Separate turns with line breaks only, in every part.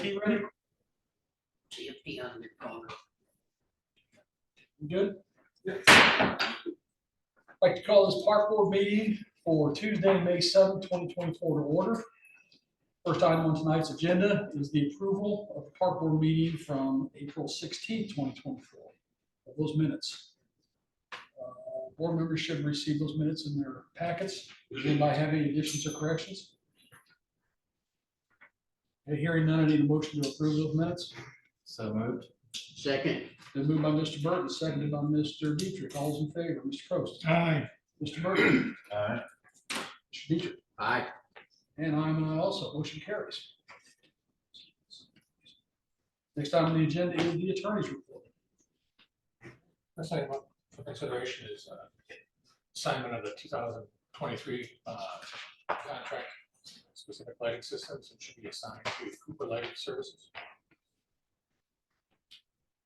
IT ready?
TFT on your phone.
You good? I'd like to call this park board meeting for Tuesday, May 7th, 2024 to order. First item on tonight's agenda is the approval of the park board meeting from April 16th, 2024. Of those minutes. Board members should receive those minutes in their packets. Does anybody have any additions or corrections? Okay, hearing none, I need a motion to approve those minutes.
So moved.
Second,
Been moved by Mr. Burton, seconded by Mr. Dietrich. All those in favor, Mr. Prost.
Aye.
Mr. Burton.
Aye.
Mr. Dietrich.
aye.
And I'm an aye also. Motion carries. Next item on the agenda is the attorney's report.
First item up for consideration is assignment of the 2023 contract, specific lighting systems, and should be assigned to Cooper Lighting Services.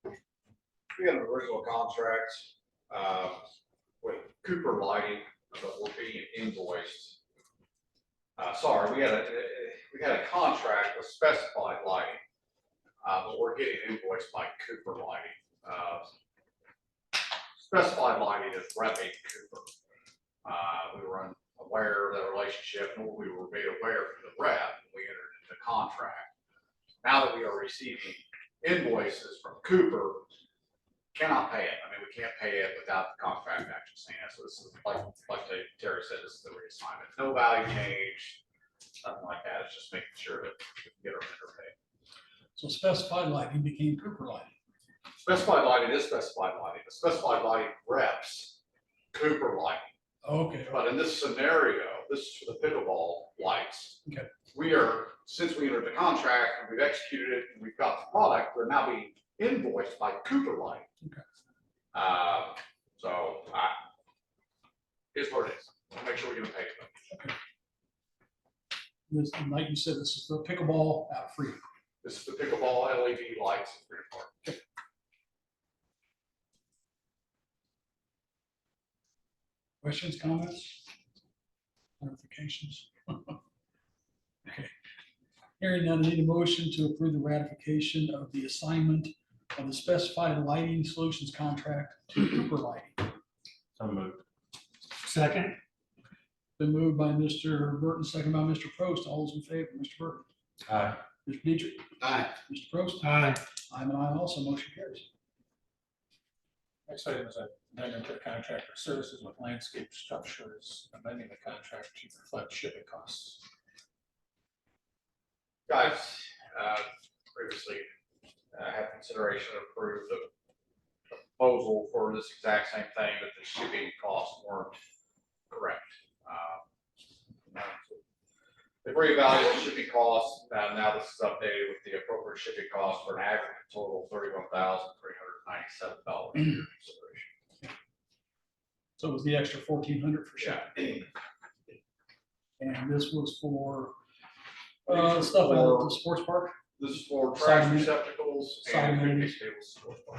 We had an original contract with Cooper Lighting, but we're being invoiced. Sorry, we had a contract with Specified Lighting, but we're getting invoiced by Cooper Lighting. Specified Lighting is repping Cooper. We were unaware of the relationship, nor we were made aware from the rep when we entered into the contract. Now that we are receiving invoices from Cooper, cannot pay it. I mean, we can't pay it without the contract actually saying it. So this is like Terry said, this is the reassignment. No value change, nothing like that. It's just making sure that we can get our vendor paid.
So Specified Lighting became Cooper Lighting.
Specified Lighting is Specified Lighting. The Specified Lighting reps Cooper Lighting.
Okay.
But in this scenario, this is for the pickleball lights.
Okay.
We are, since we entered the contract and we've executed it and we've got the product, we're now being invoiced by Cooper Lighting.
Okay.
So here's what it is. We'll make sure we get paid.
This, and like you said, this is the pickleball out free.
This is the pickleball LED lights in Freedom Park.
Questions, comments? Clarifications? Okay. Hearing none, I need a motion to approve the ratification of the assignment of the Specified Lighting Solutions contract to Cooper Lighting.
So moved.
Second,
Been moved by Mr. Burton, second by Mr. Prost. All those in favor, Mr. Burton.
Aye.
Mr. Dietrich.
Aye.
Mr. Prost.
aye.
I'm an aye also. Motion carries.
Next item is amendment to the contract for services with landscape structures, amending the contract to reflect shipping costs.
Guys, previously had consideration to approve the proposal for this exact same thing, but the shipping costs weren't correct. They've reevaluated the shipping costs. Now this is updated with the appropriate shipping costs for an aggregate total of $31,397 consideration.
So it was the extra 1,400 for shipping. And this was for stuff at the sports park.
This is for
Side
trash
amenities.
receptacles
Side
and picnic
amenities.
tables. sports bar.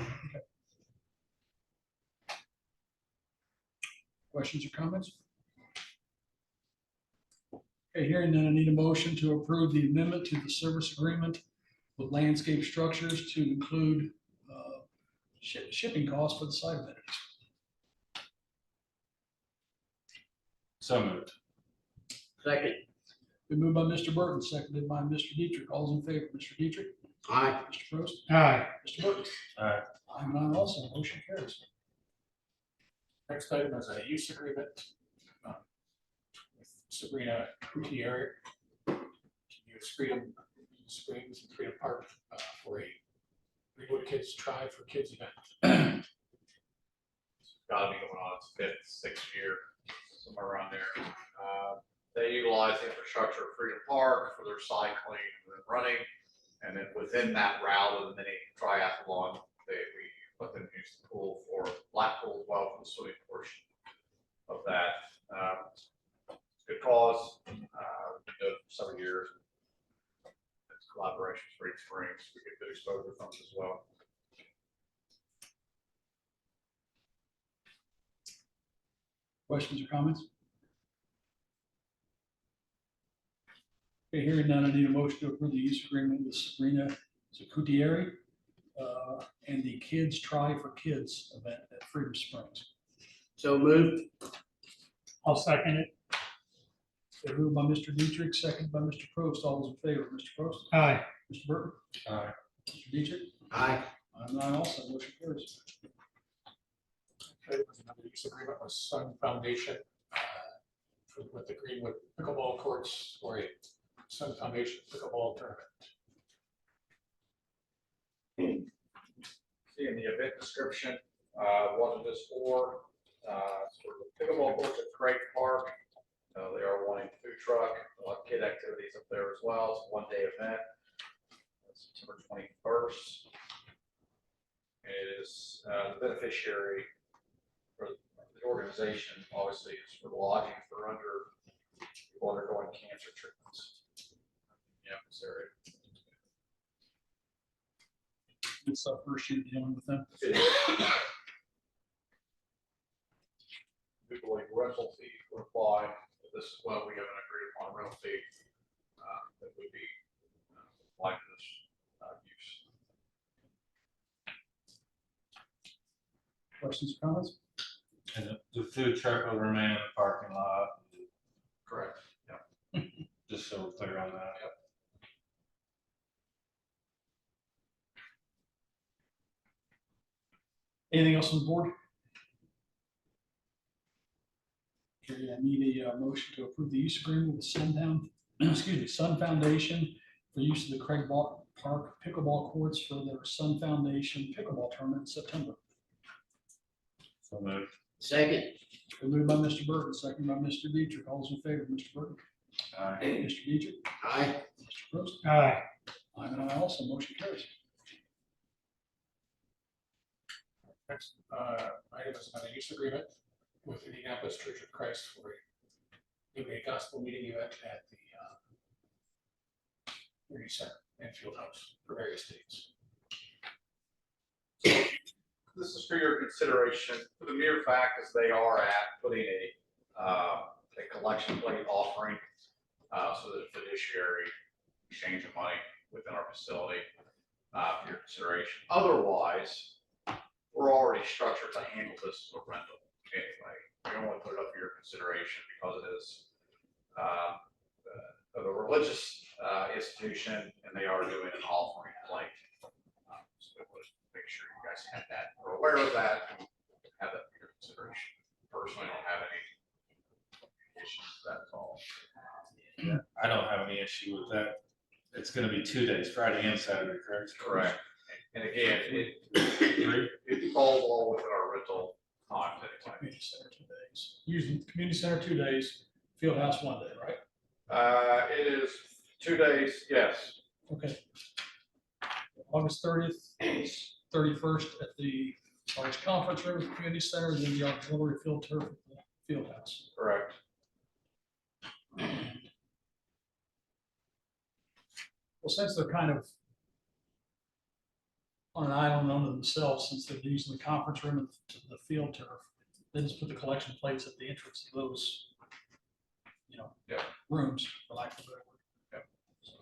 Questions or comments? Okay, hearing none, I need a motion to approve the amendment to the service agreement with Landscape Structures to include shipping costs for the site amenities.
So moved.
Second,
Been moved by Mr. Burton, seconded by Mr. Dietrich. All those in favor, Mr. Dietrich,
aye.
Mr. Prost,
Aye.
Mr. Burton.
Aye.
I'm an aye also. Motion carries.
Next item is a use agreement with Sabrina Coutier to use Freedom Springs and Freedom Park for a Greenwood Kids Try for Kids event.
Gotta be going on its fifth, sixth year, somewhere around there. They utilize the infrastructure of Freedom Park for their cycling and running. And then within that route of the mini triathlon, we let them use the pool for lap pool as well for the swimming portion of that. Good cause, we've been doing it for several years. It's collaboration with Freedom Springs, we get good exposure from it as well.
Questions or comments? Okay, hearing none, I need a motion to approve the use agreement with Sabrina Zacutieri and the Kids Try for Kids event at Freedom Springs.
So moved.
I'll second it.
Been moved by Mr. Dietrich, second by Mr. Prost. All those in favor, Mr. Prost?
Aye.
Mr. Burton?
Aye.
Mr. Dietrich?
Aye.
I'm not also, motion carries.
Okay, there's another use agreement with Sun Foundation with the Greenwood pickleball courts for a Sun Foundation pickleball tournament.
See in the event description, what it is for the pickleball courts at Craig Park. They are wanting food truck, kid activities up there as well. It's a one-day event. That's September 21st. It is the beneficiary for the organization, obviously, is for lodging for people undergoing cancer treatments. Yeah, this area.
It's our first year dealing with them.
It is. We believe rental fee would apply. This is what we have an agreed upon rental fee that would be applied to this use.
Questions or comments?
And the food truck will remain in the parking lot,
Correct. Yeah.
just so we're clear on that.
Anything else on the board? Okay, I need a motion to approve the use agreement with Sundown, Sun Foundation for use of the Craig Park pickleball courts for their Sun Foundation pickleball tournament in September.
So moved.
Second.
Been moved by Mr. Burton, second by Mr. Dietrich. All those in favor, Mr. Burton?
Aye.
Mr. Dietrich?
Aye.
Mr. Prost?
Aye.
I'm an aye also, motion carries.
Next item is another use agreement with Indianapolis Church of Christ for a gospel meeting event at the community center and field house for various dates.
This is for your consideration, for the mere fact as they are at putting a collection plate offering, so that fiduciary exchange of money within our facility, for your consideration. Otherwise, we're already structured to handle this as a rental anyway. We don't want to put it up for your consideration because it is of a religious institution and they are doing an offering plate. So make sure you guys have that, are aware of that, and have that for your consideration. Personally, I don't have any issues, that's all.
I don't have any issue with that. It's gonna be 2 days, Friday and Saturday, correct?
Correct. And again,
Three?
it falls all within our rental times anytime.
Community center 2 days. Usually community center 2 days, field house 1 day, right?
It is 2 days, yes.
Okay. August 30th, 31st at the large conference room at the community center, then the auxiliary field turf at the field house.
Correct.
Well, since they're kind of on an island unto themselves, since they're using the conference room and the field turf, they just put the collection plates at the entrance of those,
Yeah.
rooms, for lack of a better word.
Yep.
So.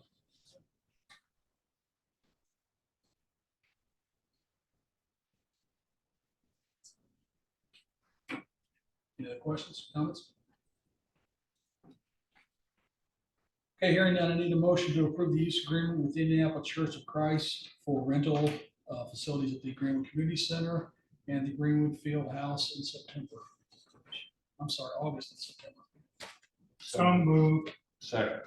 Any other questions, comments? Okay, hearing none, I need a motion to approve the use agreement with the Indianapolis Church of Christ for rental facilities at the Greenwood Community Center and the Greenwood Field House in September. I'm sorry, August and September.
So moved.
Second.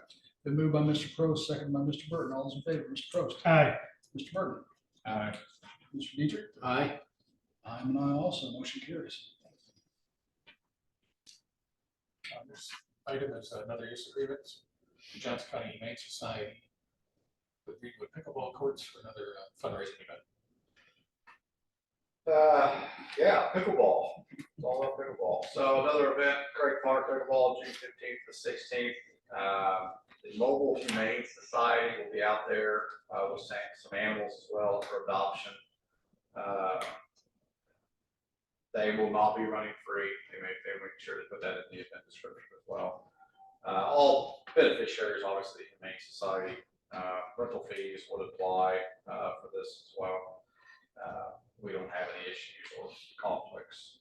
Been moved by Mr. Prost, second by Mr. Burton. All those in favor, Mr. Prost?
Aye.
Mr. Burton?
Aye.
Mr. Dietrich?
Aye.
I'm an aye also, motion carries.
This item is another use agreement. The Johnson County Humane Society with Greenwood pickleball courts for another fundraising event.
Yeah, pickleball. It's all about pickleball. So another event, Craig Park pickleball, June 15th to 16th. The Mobile Humane Society will be out there with some animals as well for adoption. They will not be running free. They make sure to put that in the event description as well. All beneficiaries, obviously, Humane Society, rental fees would apply, for this as well. We don't have any issues or conflicts.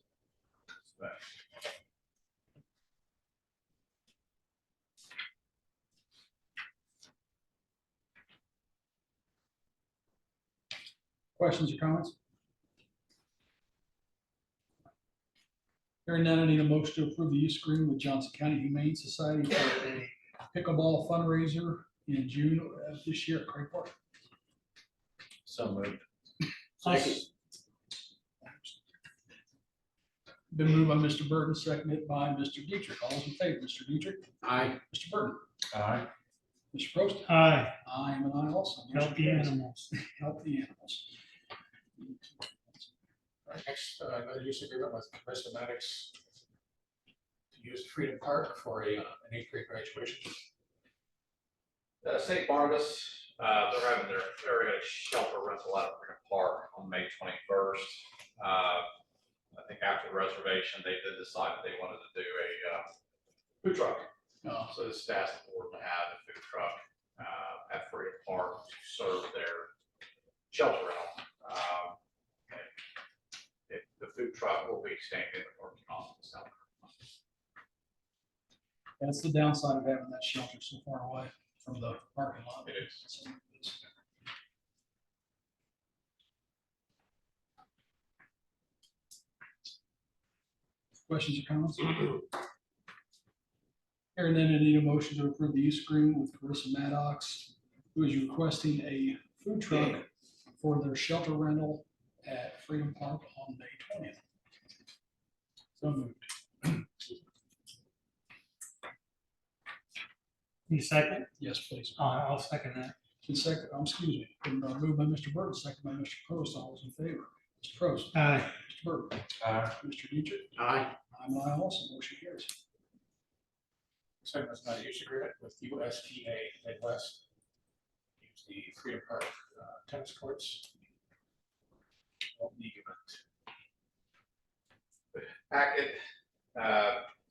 But
Questions or comments? Hearing none, I need a motion to approve the use agreement with Johnson County Humane Society for a pickleball fundraiser in June of this year at Craig Park.
So moved.
Second.
Been moved by Mr. Burton, seconded by Mr. Dietrich. All those in favor, Mr. Dietrich,
Aye.
Mr. Burton,
Aye.
Mr. Prost.
Aye,
I am an aye also. Motion
help the
carries.
animals.
Help the animals.
All right, next, another use agreement with Carissa Maddox to use Freedom Park for an eighth grade graduation.
St. Barnabas, they're having they're gonna shelter rental out of Freedom Park on May 21st. I think after the reservation, they did decide that they wanted to do a food truck. So this asked the board to have a food truck at Freedom Park to serve their shelter rental. And the food truck will be staying in the parking lot itself.
That's the downside of having that shelter so far away from the parking lot.
It is.
Questions or comments? Hearing then, I need a motion to approve the use agreement with Carissa Maddox, who is requesting a food truck for their shelter rental at Freedom Park on May 20th. So moved.
You second?
Yes, please.
I'll second that.
And second, excuse me, been moved by Mr. Burton, second by Mr. Prost. All those in favor? Mr. Prost.
Aye,
Mr. Burton.
Aye.
Mr. Dietrich.
Aye.
I'm an aye also. Motion carries.
Second is another use agreement with USTA Midwest. Use the Freedom Park tennis courts. Of the event.
Packet,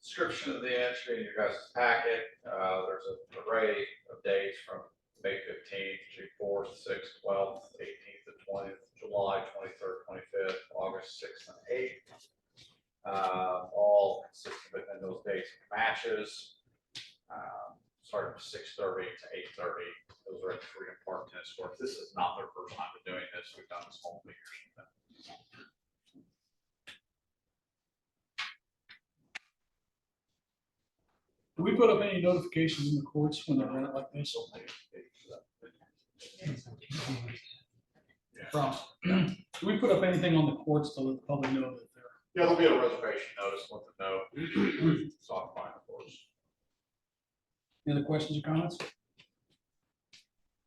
description of the entry in your guys' packet. There's an array of dates from May 15th, June 4th, 6th, 12th, 18th, and 20th, July 23rd, 25th, August 6th, and 8th. All consistent within those dates and matches. Starting from 6:30 to 8:30. Those are at the Freedom Park tennis courts. This is not their first time doing this. We've done this multiple years.
Do we put up any notifications in the courts when they run it like this? From, do we put up anything on the courts to let the public know that they're?
Yeah, there'll be a reservation notice, let them know. So I'm fine, of course.
Any other questions or comments?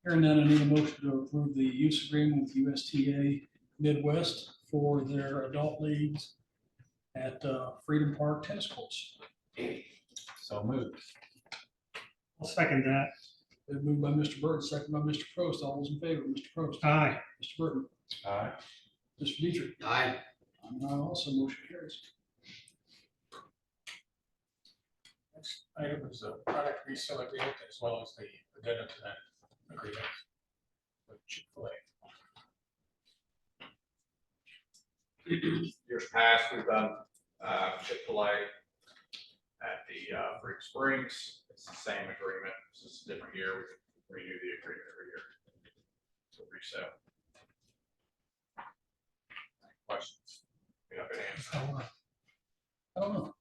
Hearing none, I need a motion to approve the use agreement with USTA Midwest for their adult leagues at Freedom Park tennis courts.
So moved.
I'll second that.
Been moved by Mr. Burton, second by Mr. Prost. All those in favor, Mr. Prost.
Aye,
Mr. Burton.
Aye.
Mr. Dietrich.
Aye.
I'm an aye also. Motion carries.
Next item is a product resale agreement as well as the addendum to that agreement with Chick-fil-A.
Years past, we've done Chick-fil-A at the Freak Springs. It's the same agreement. It's just a different year. We renew the agreement every year. So resale. Any questions? We have an answer.
I don't know.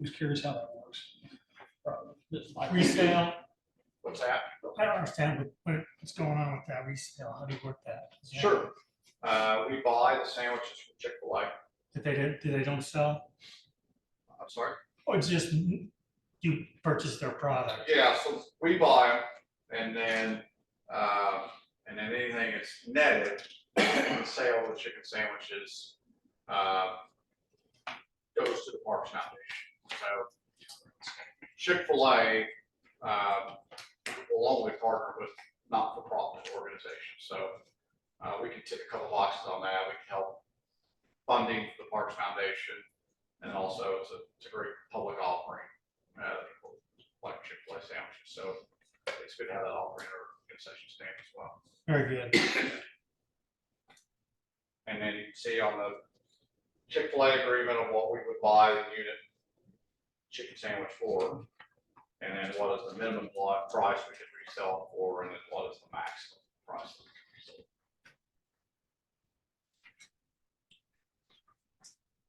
Who's curious how that works? Probably. This might be-
resale.
What's that?
I don't understand what's going on with that resale. How do you work that? Is that-
Sure. We buy the sandwiches from Chick-fil-A.
That they don't sell?
I'm sorry?
Or it's just you purchase their product?
Yeah, so we buy them and then anything that's netted, the sale of the chicken sandwiches, goes to the Parks Foundation. So Chick-fil-A, will only partner with not-for-profit organizations. So, we can tick a couple boxes on that. We can help funding for the Parks Foundation. And also it's a great public offering. like Chick-fil-A sandwiches, so it's good to have that offering or concession stand as well.
Very good.
And then you can see on the Chick-fil-A agreement of what we would buy the unit chicken sandwich for. And then what is the minimum price we could resell it for, and then what is the maximum price? that we could resell it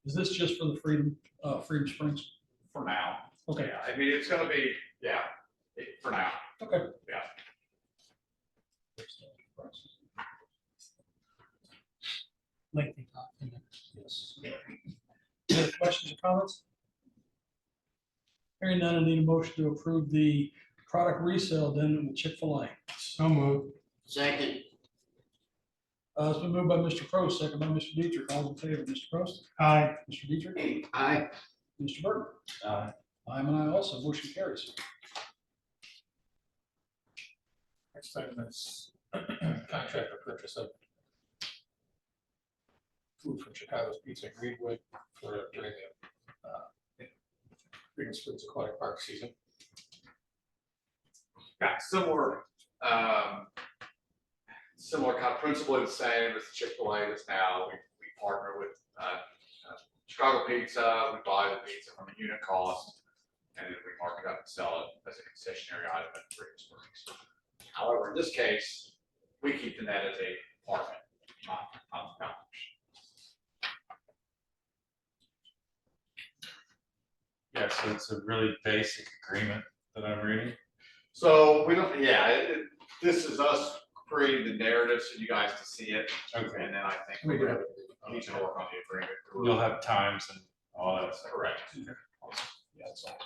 Is this just for the Freedom Springs?
for now.
Okay,
Yeah, I mean, it's gonna be, for now.
okay.
Yeah.
Lengthy document.
Yes. Any other questions or comments? Hearing none, I need a motion to approve the product resale done with Chick-fil-A.
So moved.
Second.
It's been moved by Mr. Prost, second by Mr. Dietrich. All in favor, Mr. Prost?
Aye.
Mr. Dietrich?
Aye.
Mr. Burton?
Aye.
I'm an aye also. Motion carries.
Next item is contract for purchase of food from Chicago's Pizza in Greenwood for during the Freedom Springs Aquatic Park season.
Yeah, similar kind of principle, the same as Chick-fil-A is now. We partner with Chicago Pizza. We buy the pizza from a unit cost, and then we mark it up and sell it as a concessionary item at Freedom Springs. However, in this case, we keep the net as a partner, not the company.
Yeah, so it's a really basic agreement that I'm reading.
So we don't, this is us creating the narrative so you guys can see it.
Okay.
And then I think
We
we
do
need
have
to work on the agreement.
You'll have times and all that stuff.
Correct.
Yeah, that's all.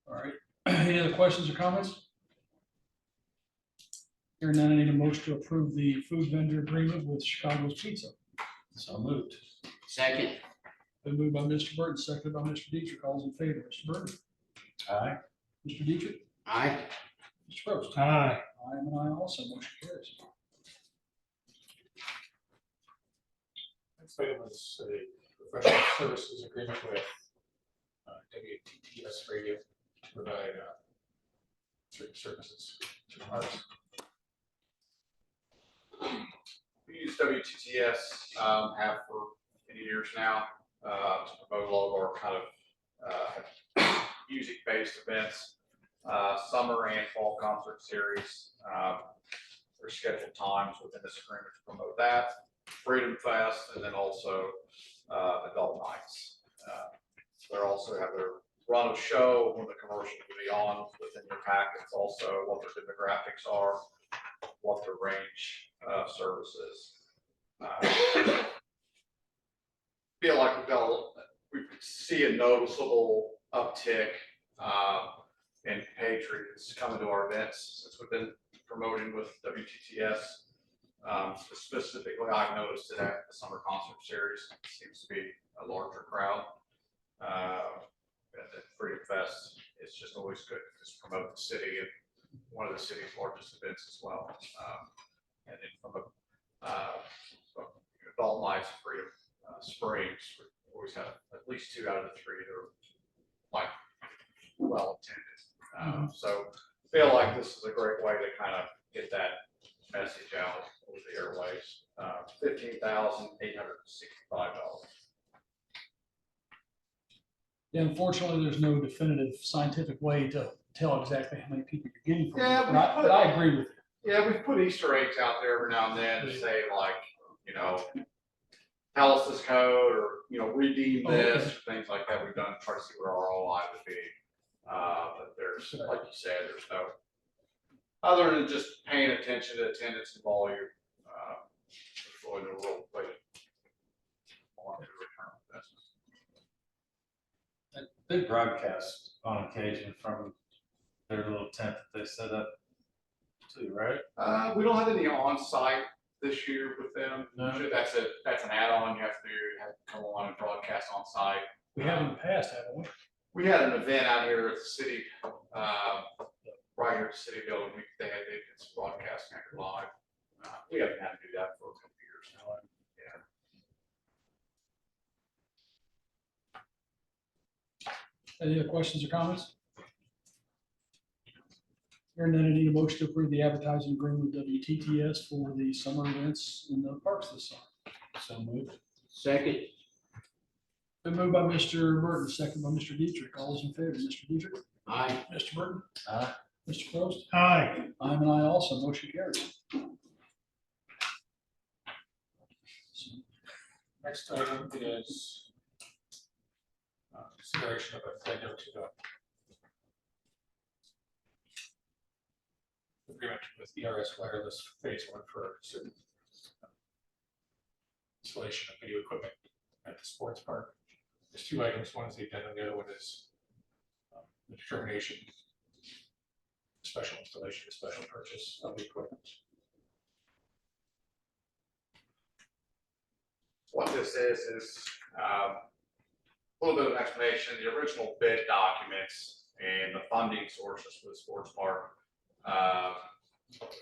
All right. Any other questions or comments? Hearing none, I need a motion to approve the food vendor agreement with Chicago's Pizza.
So moved.
Second.
Been moved by Mr. Burton, seconded by Mr. Dietrich. All in favor, Mr. Burton?
Aye.
Mr. Dietrich?
Aye.
Mr. Prost?
Aye.
I am an aye also. Motion carries.
Next item is a professional services agreement with WTTS Radio to provide certain services to the parks.
We use WTTS, have for many years now, to promote a lot of our kind of music-based events, summer and fall concert series. There's scheduled times within this agreement to promote that, Freedom Fest, and then also adult nights. They also have their run of show when the commercial will be on within your packets, also what their demographics are, what their range of services. Feel like we see a noticeable uptick in patrons coming to our events since we've been promoting with WTTS. Specifically, I've noticed it at the summer concert series. It seems to be a larger crowd. And then Freedom Fest is just always good to just promote the city and one of the city's largest events as well. And then from adult nights, Freedom Springs, we always have at least 2 out of the 3 that are like well attended. So I feel like this is a great way to kind of get that message out over the airwaves. $15,865.
Yeah, unfortunately, there's no definitive scientific way to tell exactly how many people you're getting from it.
Yeah,
But I agree with you.
Yeah, we've put Easter eggs out there every now and then to say like, tell us this code or, redeem this, or things like that. We've done, try to see what our ROI would be. But there's, like you said, there's no, other than just paying attention to attendance and volume, there's really no real way to return on investment.
They broadcast on occasion from their little tent that they set up too, right?
We don't have any on-site this year with them.
No.
Usually that's an add-on you have to come on and broadcast on-site.
We have in the past, haven't we?
We had an event out here at the city, right here at the city building. They did some broadcasting live. We haven't had to do that for a couple of years now. Yeah.
Any other questions or comments? Hearing none, I need a motion to approve the advertising agreement with WTTS for the summer events in the parks this summer.
So moved.
Second.
Been moved by Mr. Burton, second by Mr. Dietrich. All those in favor, Mr. Dietrich,
Aye.
Mr. Burton,
Aye.
Mr. Probst.
Aye.
I'm an aye also. Motion carries.
Next item is consideration of addendum to the agreement with ERS Wireless Phase 1 for certain installation of video equipment at the sports park. There's two items. One is the addendum, the other one is the determination, special installation, special purchase of the equipment.
What this is a little bit of an explanation. The original bid documents and the funding sources for the sports park, a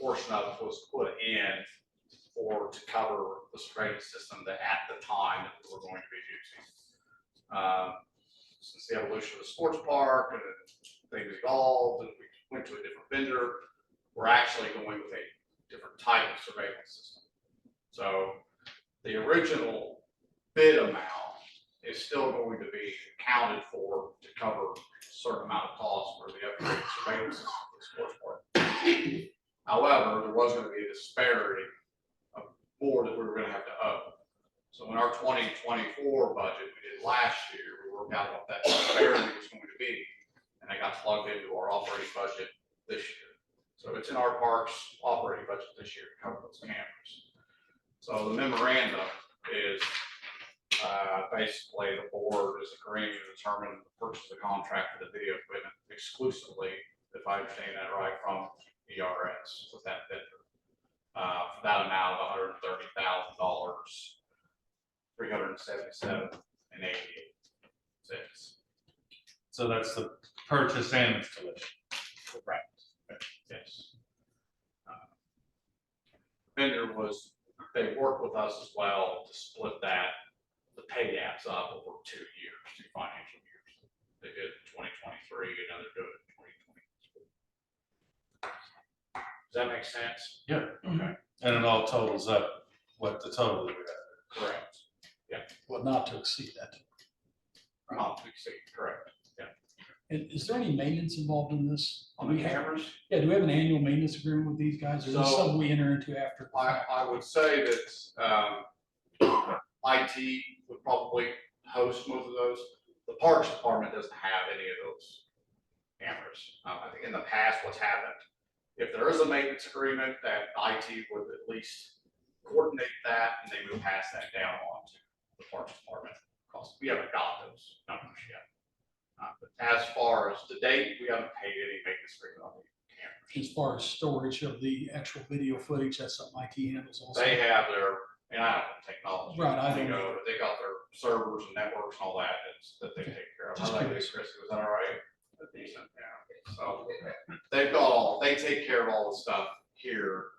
portion of it was put in to cover the surveying system that at the time that we were going to be using. Since the evolution of the sports park and things evolved and we went to a different vendor, we're actually going with a different type of surveillance system. So the original bid amount is still going to be accounted for to cover a certain amount of cost for the upgraded surveillance system for the sports park. However, there was going to be a disparity of more that we were going to have to owe. So in our 2024 budget we did last year, we worked out what that disparity was going to be, and that got plugged into our operating budget this year. So it's in our parks operating budget this year to cover those cameras. So the memorandum is basically the board is agreeing to determine the purchase of the contract for the video equipment exclusively, if I understand that right, from ERS with that vendor. For that amount of $130,000, $377.88.
So that's the purchase and installation.
Correct. Yes. Vendor they worked with us as well to split the pay gaps up over 2 years, 2 financial years. They did in 2023 and now they're doing it in 2024. Does that make sense?
Yeah.
Okay,
And it all totals up what the total we got.
correct.
Well, not to exceed that.
Not to exceed, correct.
And is there any maintenance involved in this?
On the cameras,
Yeah, do we have an annual maintenance agreement with these guys, or is this
So-
something we enter into after? the fact?
I would say that IT would probably host most of those. The Parks Department doesn't have any of those cameras. I think in the past, what's happened, if there is a maintenance agreement, that IT would at least coordinate that and they would pass that down on to the Parks Department. Because we haven't got those numbers yet. But as far as the date, we haven't paid any maintenance agreement on the cameras.
As far as storage of the actual video footage, that's something IT handles also.
They have their, and I don't have technology.
Right, I
They
don't
go, but they got their servers and networks and all that, that they take care of.
Just
How about
curious.
you, Chris? Was that all right? Decent, yeah. So they take care of all the stuff here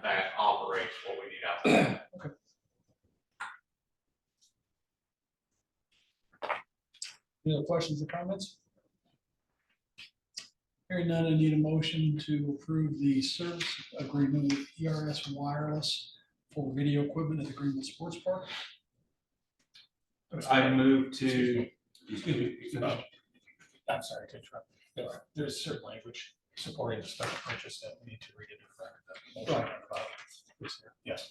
that operates what we need out there.
Any other questions or comments? Hearing none, I need a motion to approve the service agreement with ERS Wireless for video equipment at the Greenwood Sports Park.
I move to,
Excuse me.
I'm sorry to interrupt. There's certain language supporting the special purchase that we need to read into the record. Yes.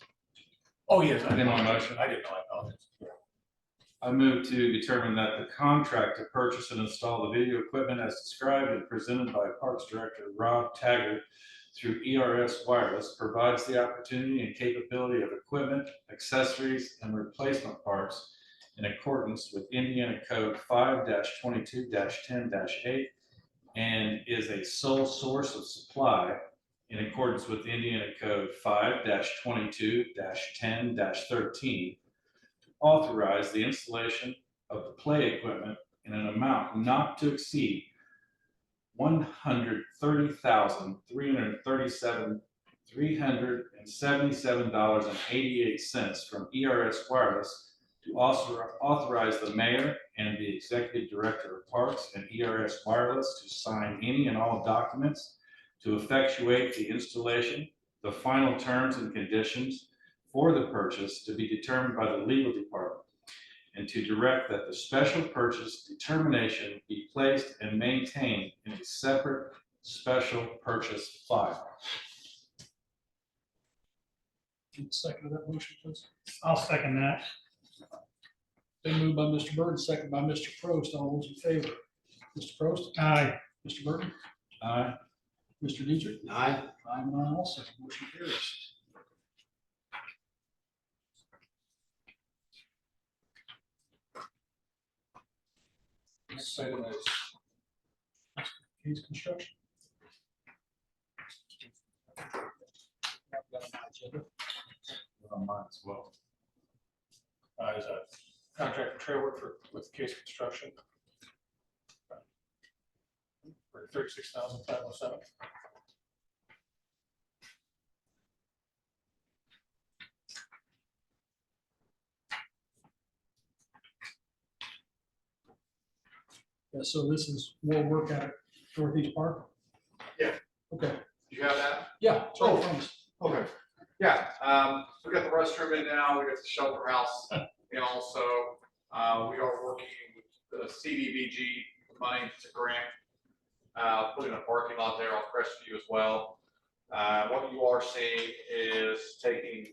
Oh, yes.
I didn't want to motion.
I didn't know, I apologize.
I move to determine that the contract to purchase and install the video equipment as described and presented by Parks Director Rob Taggart through ERS Wireless provides the opportunity and capability of equipment, accessories, and replacement parts in accordance with Indiana Code 5-22-10-8 and is a sole source of supply in accordance with Indiana Code 5-22-10-13, authorize the installation of the play equipment in an amount not to exceed $130,377.88 from ERS Wireless to also authorize the mayor and the Executive Director of Parks and ERS Wireless to sign any and all documents to effectuate the installation, the final terms and conditions for the purchase to be determined by the legal department, and to direct that the special purchase determination be placed and maintained in a separate special purchase file.
Second to that motion, please.
I'll second that.
Been moved by Mr. Burton, second by Mr. Prost. All those in favor? Mr. Prost?
Aye.
Mr. Burton?
Aye.
Mr. Dietrich?
Aye.
I'm an aye also. Motion carries.
Next item is
Case Construction. Got it on my agenda.
On mine as well.
is a contract for trail work with Case Construction. For $36,507.
Yeah, so this is more work out at Northeast Park?
Yeah.
Okay,
You have that?
yeah, it's right in front of us.
Okay. Yeah, we got the restroom in now, we got the shelter house, and also, we are working with the CDBG money, it's a grant. Putting a parking lot there on Crestview as well. What you are seeing is taking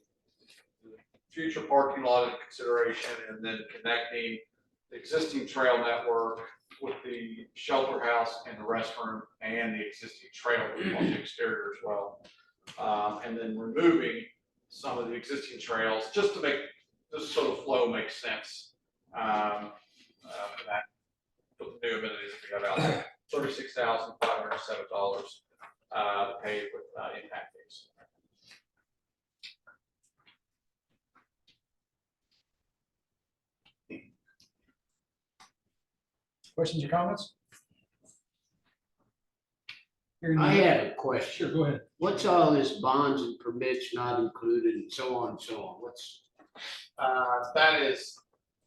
the future parking lot into consideration and then connecting the existing trail network with the shelter house and the restroom and the existing trail on the exterior as well. And then removing some of the existing trails just to make this sort of flow make sense. For that, for the new amenities that we have out there. $36,507 paid with impact fees.
Questions or comments? Hearing
I
none.
have a question.
Sure, go ahead.
What's all this bonds and permits not included and so on and so on? What's,
That is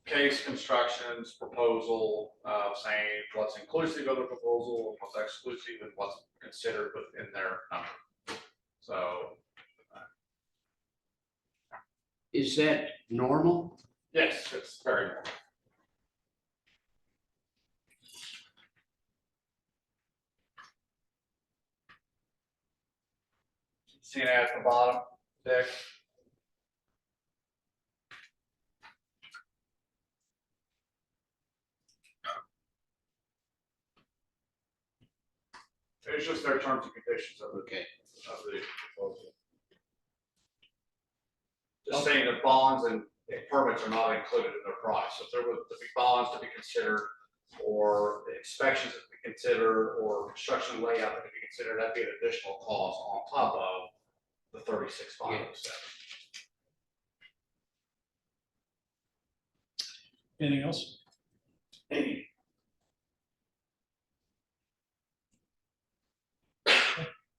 Case Construction's proposal saying what's inclusive of the proposal, what's exclusive, and what's considered within their number. So,
is that normal?
yes, it's very normal. See it at the bottom, Dick? It's just their terms and conditions of the
Okay.
proposal. Just saying that bonds and permits are not included in their price. So if there were to be bonds to be considered, or inspections to be considered, or construction layout to be considered, that'd be an additional cost on top of the $36,507.
Anything else?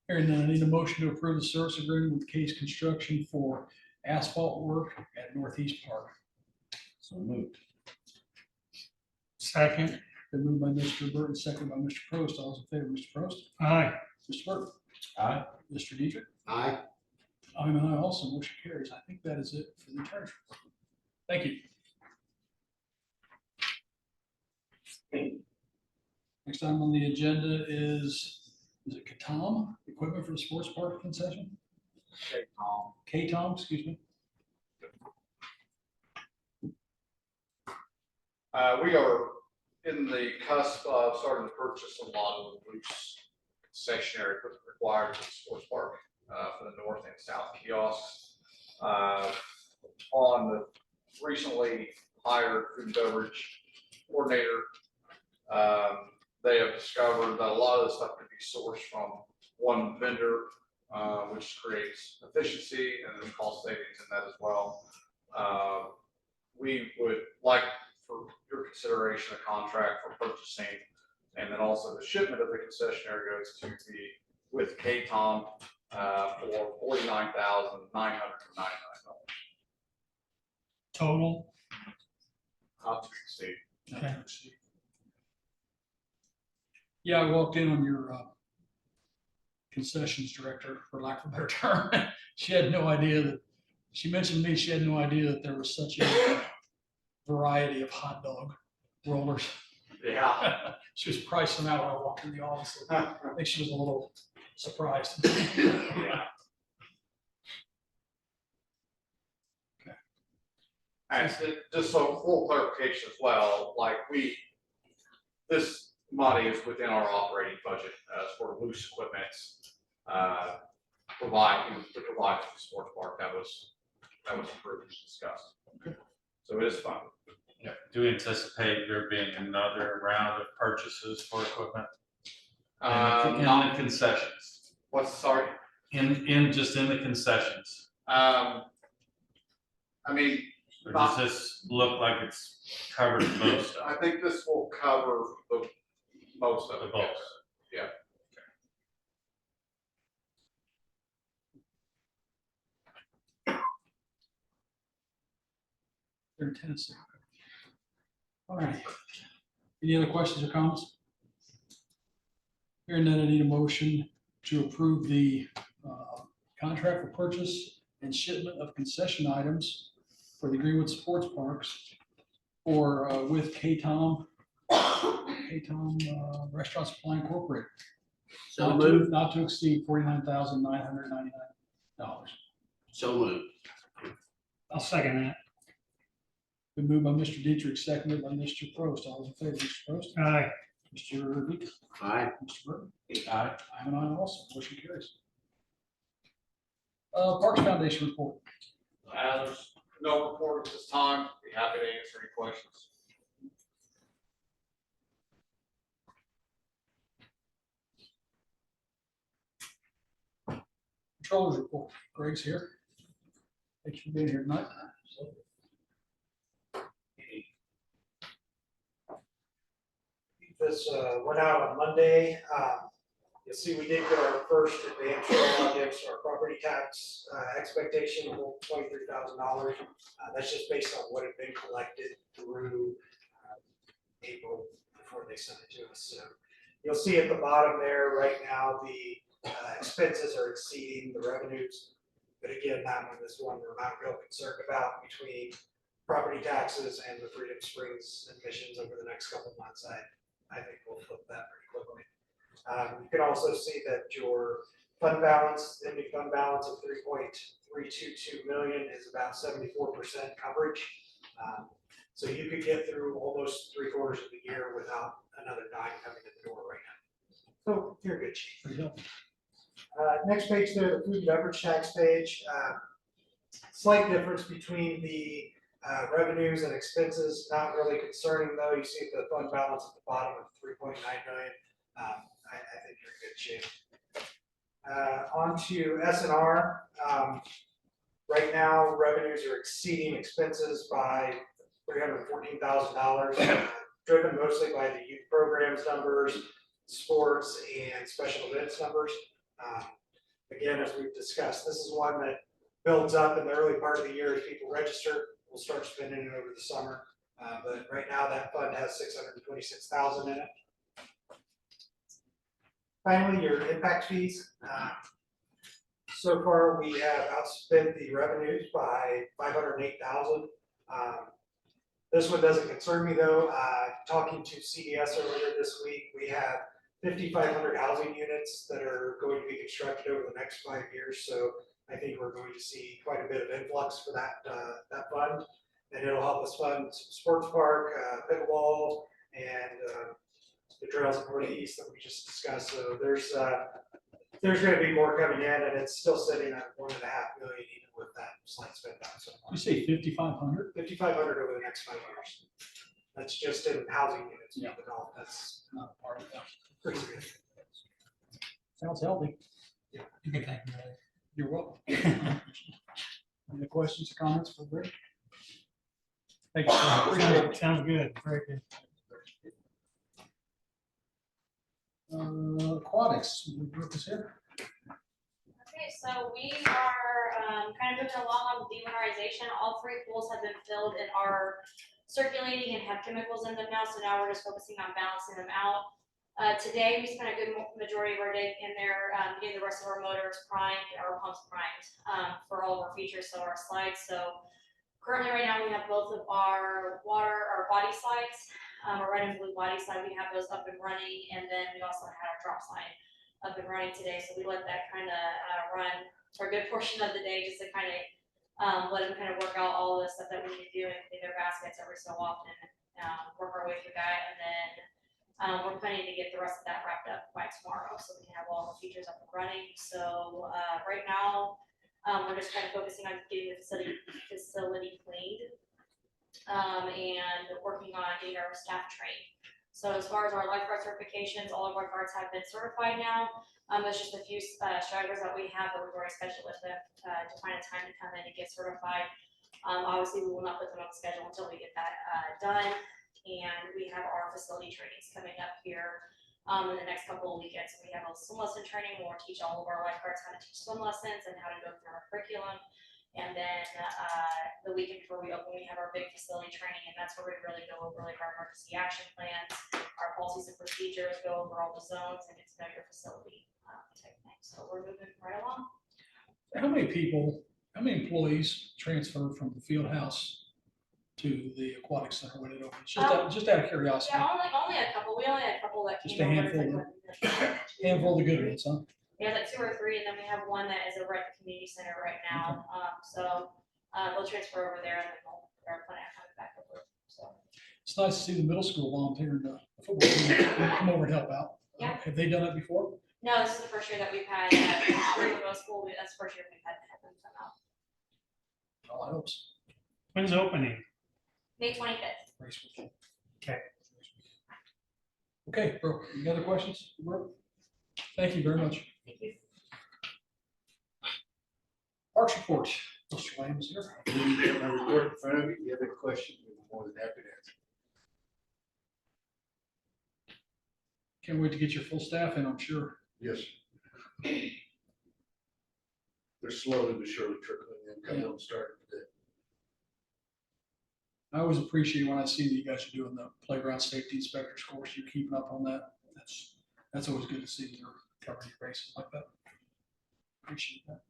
Hearing none, I need a motion to approve the service agreement with Case Construction for asphalt work at Northeast Park.
So moved.
Second.
Been moved by Mr. Burton, second by Mr. Prost. All those in favor, Mr. Prost?
Aye.
Mr. Burton?
Aye.
Mr. Dietrich?
Aye.
I'm an aye also. Motion carries. I think that is it for the attorney. Thank you. Next item on the agenda is it Katam, equipment for the sports park concession?
Okay, Tom.
K-Tom, excuse me.
We are in the cusp of starting to purchase a lot of the loose concessionary equipment required for the sports park, for the north and south kiosks. On the recently hired food and beverage coordinator, they have discovered that a lot of the stuff can be sourced from one vendor, which creates efficiency and there's cost savings in that as well. We would like for your consideration a contract for purchasing and then also the shipment of the concessionary goods to be with K-Tom for $49,999.
Total.
Not to exceed.
Okay.
Yeah, I walked in on your concessions director, for lack of a better term. She had no idea that, she mentioned to me, she had no idea that there was such a variety of hot dog rollers.
Yeah.
She was pricing them out when I walked in the office. I think she was a little surprised.
Yeah. And just so full clarification as well, like this money is within our operating budget for loose equipment. To provide for the sports park that was approved and discussed. So it is funded.
Yeah. Do we anticipate there being another round of purchases for equipment? In
Not,
the concessions,
sorry.
just in the concessions?
I mean,
Or does this look like it's covered most of
I think this will cover most of
the
it.
bulk?
Yeah.
They're in Tennessee. All right. Any other questions or comments? Hearing none, I need a motion to approve the contract for purchase and shipment of concession items for the Greenwood Sports Parks or with K-Tom Restaurant Supply Incorporated.
So moved.
Not to exceed $49,999.
So moved.
I'll second that.
Been moved by Mr. Dietrich, seconded by Mr. Prost. All those in favor, Mr. Prost?
Aye.
Mr. Beacon?
Aye.
Mr. Burton?
Aye.
I'm an aye also. Motion carries. Parks Foundation report.
There's no report at this time. Be happy to answer any questions.
Controllers report. Greg's here. Thanks for being here tonight.
This went out on Monday. You'll see we did get our first advance roll against our property tax expectation of $23,000. That's just based on what had been collected through April before they sent it to us. So you'll see at the bottom there, right now, the expenses are exceeding the revenues. But again, that one is one we're not real concerned about between property taxes and the Freedom Springs admissions over the next couple of months. I think we'll flip that pretty quickly. You can also see that your fund balance, ending fund balance of $3.322 million is about 74% coverage. So you could get through almost 3/4 of the year without another dime coming in the door right now. So you're in good shape.
Pretty helpful.
Next page there, the food and beverage tax page. Slight difference between the revenues and expenses, not really concerning though. You see the fund balance at the bottom of 3.9 million. I think you're in good shape. On to S&R. Right now, revenues are exceeding expenses by $314,000, driven mostly by the youth programs numbers, sports, and special events numbers. Again, as we've discussed, this is one that builds up in the early part of the year as people register. We'll start spending it over the summer. But right now that fund has $626,000 in it. Finally, your impact fees. So far, we have outspent the revenues by $508,000. This one doesn't concern me though. Talking to CDS earlier this week, we have 5,500 housing units that are going to be constructed over the next 5 years. So I think we're going to see quite a bit of influx for that fund, and it'll help us fund sports park, pickleball, and the trails of Northeast that we just discussed. So there's going to be more coming in, and it's still sitting at $1.5 million even with that slight spend down. So
You say 5,500?
5,500 over the next 5 years. That's just in housing units.
Yeah.
That's
Not a part of that.
pretty good.
Sounds healthy.
You can thank me later.
You're welcome. Any questions or comments for Rick? Thank you. sir. Appreciate it.
Sounds good, very good.
Aquatics, Rick is here.
Okay, so we are kind of moving along on the winterization. All 3 pools have been filled in our circulating and have chemicals in them now, so now we're just focusing on balancing them out. Today, we spent a good majority of our day in there, getting the rest of our motors primed, our pumps primed, for all of our features, so our slides. So currently, right now, we have both of our body slides, our red and blue body slide, we have those up and running, and then we also had our drop slide up and running today, so we let that kind of run for a good portion of the day, just to kind of let them kind of work out all of the stuff that we need to do and clean their baskets every so often, work our way through that, and then we're planning to get the rest of that wrapped up by tomorrow, so we can have all the features up and running. So right now, we're just kind of focusing on getting the facility cleaned, and working on getting our staff trained. So as far as our lifeguard certifications, all of our guards have been certified now. There's just a few stragglers that we have that we've already scheduled with them to find a time to come in and get certified. Obviously, we will not put them on the schedule until we get that done. And we have our facility trainings coming up here in the next couple of weekends. We have a swim lesson training where we'll teach all of our lifeguards how to teach swim lessons and how to go through our curriculum. And then the weekend before we open, we have our big facility training, and that's where we really go over like our emergency action plans, our policies and procedures, go over all the zones and get to know your facility type thing. So we're moving right along.
How many employees transferred from the field house to the aquatic center when it opens? Just out of curiosity.
Yeah, only a couple. We only had a couple that
Just
came
a
over.
handful of the good ones, huh?
Yeah, like 2 or 3, and then we have one that is over at the community center right now. So they'll transfer over there, and then they're planning on coming back over. So
It's nice to see the middle school volunteering the football team come over and help out.
Yeah.
Have they done it before?
no, this is the first year that we've had middle school. That's the first year we've had them come out.
Oh, I hope so.
When's opening?
May 25th.
Race weekend.
Okay.
Okay, bro, any other questions? Bro? Thank you very much.
Thank you.
Parks report. Mr. Lamb is here.
You have my report in front of you. If you have any questions, we're more than happy to answer.
Can't wait to get your full staff in, I'm sure.
Yes. They're slowly but surely trickling in, couple of them started today.
I always appreciate when I see that you guys are doing the playground safety inspectors course. You're keeping up on that. That's always good to see you're covering your bases like that. Appreciate that.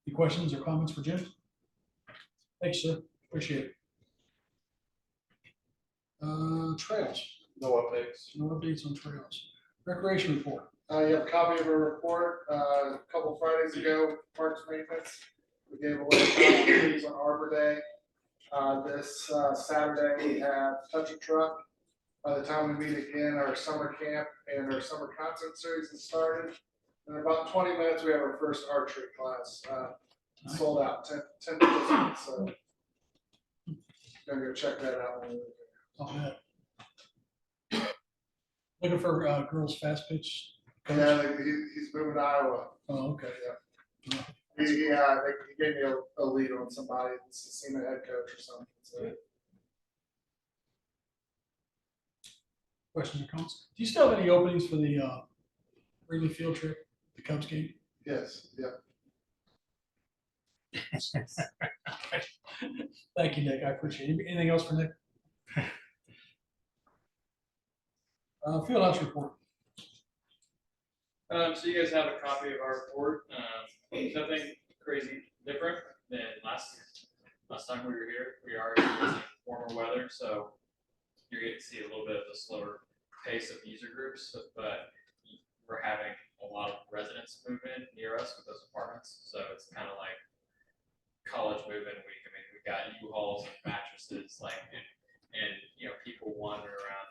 Any questions or comments for Jim? Thanks, sir. Appreciate it. Trails.
No updates.
No updates on trails. Recreation report.
You have a copy of a report, a couple Fridays ago, Parks Maintenance. We gave away copies on Arbor Day. This Saturday, we have Touch a Truck. By the time we meet again, our summer camp and our summer concert series has started. In about 20 minutes, we have our first archery class. Sold out, 10 participants, so gonna go check that out. When we leave.
Oh, yeah. Looking for girls fast pitch. coach?
Yeah, he's moving to Iowa.
Oh, okay.
He gave me a lead on somebody, it's a senior head coach or something, so.
Questions or comments? Do you still have any openings for the Wrigley field trip, the Cubs game?
Yes, yeah.
Thank you, Nick. I appreciate it. Anything else for Nick? Fieldhouse report.
So you guys have a copy of our report. Nothing crazy different than last time we were here. We are using warmer weather, so you're getting to see a little bit of the slower pace of user groups, but we're having a lot of residents move in near us with those apartments. So it's kind of like college move-in week. I mean, we've got U-Hauls and mattresses, like, and people wandering around,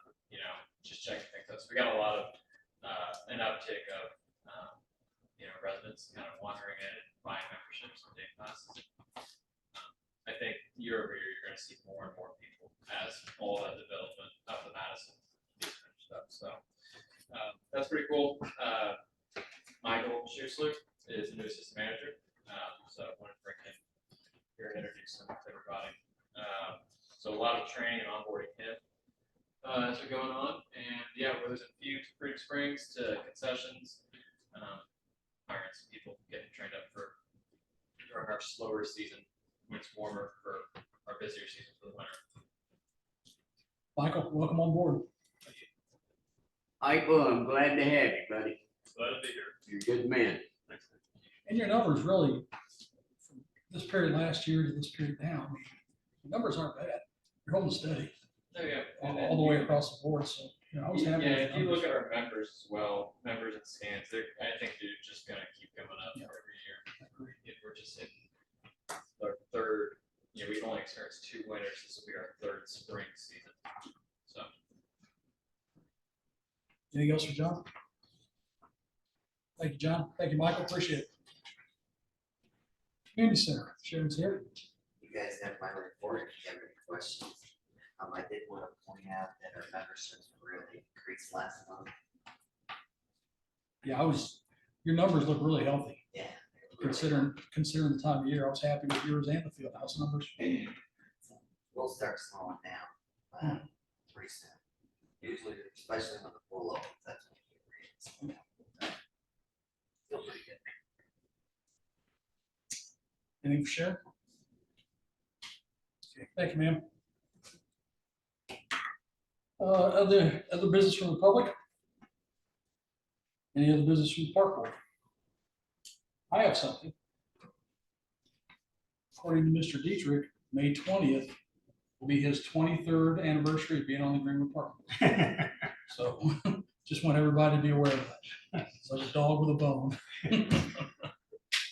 just checking things out. So we got a lot of an uptick of residents kind of wandering in and buying memberships and day passes. I think year over year you're going to see more and more people as all that development of the Madison stuff. So that's pretty cool. Michael Schuessler is the new assistant manager. So I wanted to bring him here and introduce him to everybody. So a lot of training and onboarding him has been going on, and yeah, we're losing a few to Pretty Springs to concessions. Hiring some people, getting trained up for during our slower season when it's warmer for our busier season for the winter.
Michael, welcome on board.
Michael, I'm glad to have you, buddy.
Glad to be here.
You're a good man.
And your numbers really, from this period last year to this period now, I mean, the numbers aren't bad. You're holding steady
Oh, yeah.
all the way across the board, so, you know, I was happy.
Yeah,
with the
if you
numbers.
look at our members as well, members and scans, I think they're just gonna keep coming up for every year.
Agreed.
We're just in our third, we've only experienced 2 winters, this will be our 3rd spring season, so.
Anything else for John? Thank you, John. Thank you, Michael. Appreciate it. Community Center, Sharon's here.
You guys have my report, if you have any questions. I did want to point out that our memberships really increased last month.
Yeah, your numbers look really healthy,
Yeah.
considering the time of year. I was happy with yours and the field house numbers.
We'll start slowing down, pretty soon. Usually, especially when the pool opens, that's when you get rains. Feel pretty good.
Anything for Sharon? Okay, thank you, ma'am. Other business from the public? Any other business from the park board? I have something. According to Mr. Dietrich, May 20th will be his 23rd anniversary of being on the Greenwood Park. So just want everybody to be aware of that. It's like a dog with a bone.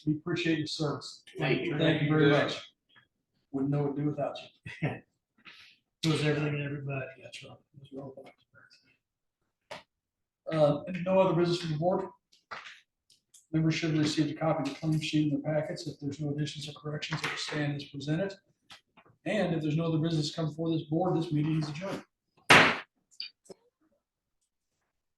We appreciate your service.
Thank you.
Thank you very much. Wouldn't know what to do without you.
It was everything and everybody.
That's right. That's well done. No other business from the board? Members should have received a copy of the claim sheet in their packets. If there's no additions or corrections, it will stand as presented. And if there's no other business come before this board, this meeting is adjourned.